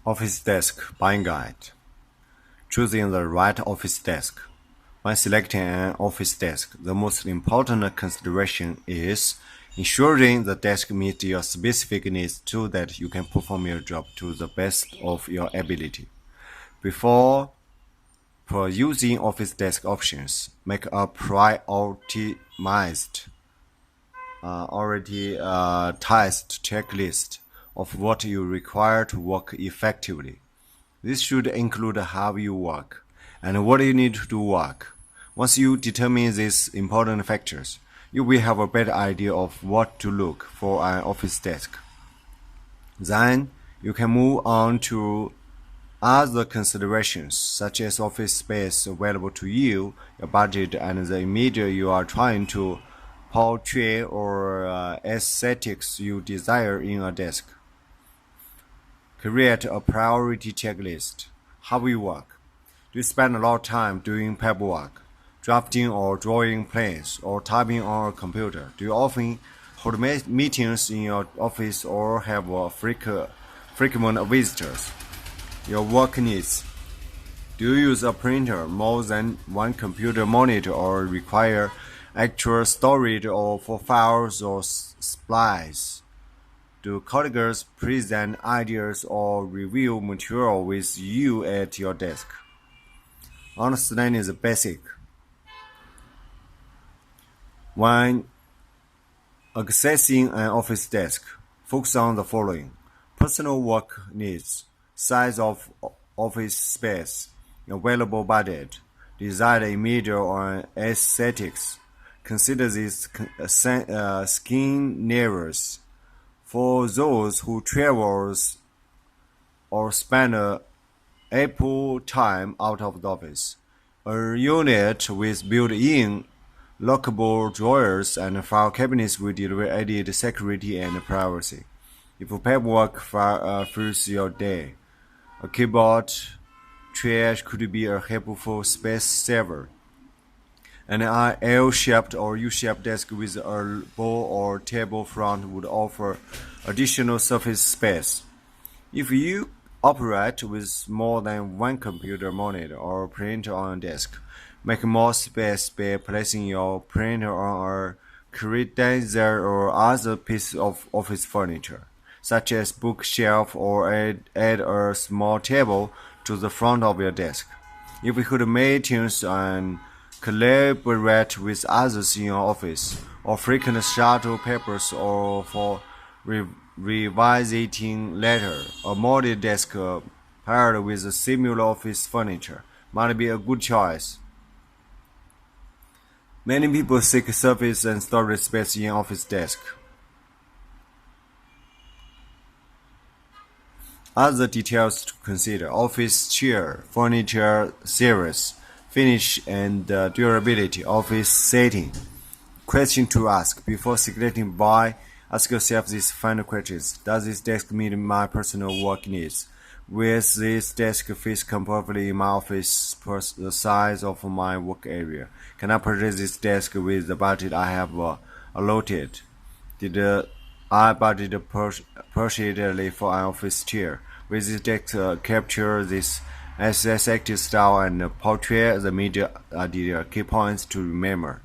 Office Desk Buying Guide. Choosing the right office desk. When selecting an office desk, the most important consideration is ensuring the desk meets your specific needs so that you can perform your job to the best of your ability. Before using office desk options, make a prioritized checklist of what you require to work effectively. This should include how you work and what you need to do work. Once you determine these important factors, you will have a better idea of what to look for an office desk. Then you can move on to other considerations such as office space available to you, your budget, and the image you are trying to portray or aesthetics you desire in a desk. Create a priority checklist. How you work? Do you spend a lot of time doing paperwork, drafting or drawing plans, or typing on a computer? Do you often hold meetings in your office or have frequent visitors? Your work needs. Do you use a printer, more than one computer monitor, or require actual storage or for files or slides? Do colleagues present ideas or review material with you at your desk? Understanding the basic. When accessing an office desk, focus on the following: personal work needs, size of office space, available budget, desired image or aesthetics. Consider these scenarios. For those who travel or spend ample time out of the office, a unit with built-in lockable drawers and file cabinets will deliver added security and privacy. If paperwork fills your day, a keyboard tray could be a helpful space saver. An L-shaped or U-shaped desk with a bowl or table front would offer additional surface space. If you operate with more than one computer monitor or printer on a desk, make more space by placing your printer on a credenza or other piece of office furniture, such as bookshelf, or add a small table to the front of your desk. If you could meetings and collaborate with others in your office, or frequent shuttle papers, or for revisiting later, a model desk paired with similar office furniture might be a good choice. Many people seek surface and storage space in office desk. Other details to consider: office chair, furniture series, finish and durability, office setting. Question to ask: before selecting buy, ask yourself these final questions. Does this desk meet my personal work needs? Will this desk fit comfortably in my office per the size of my work area? Can I purchase this desk with the budget I have allotted? Did I budget partially for an office chair? Will this desk capture this aesthetic style and portray the media idea? Key points to remember.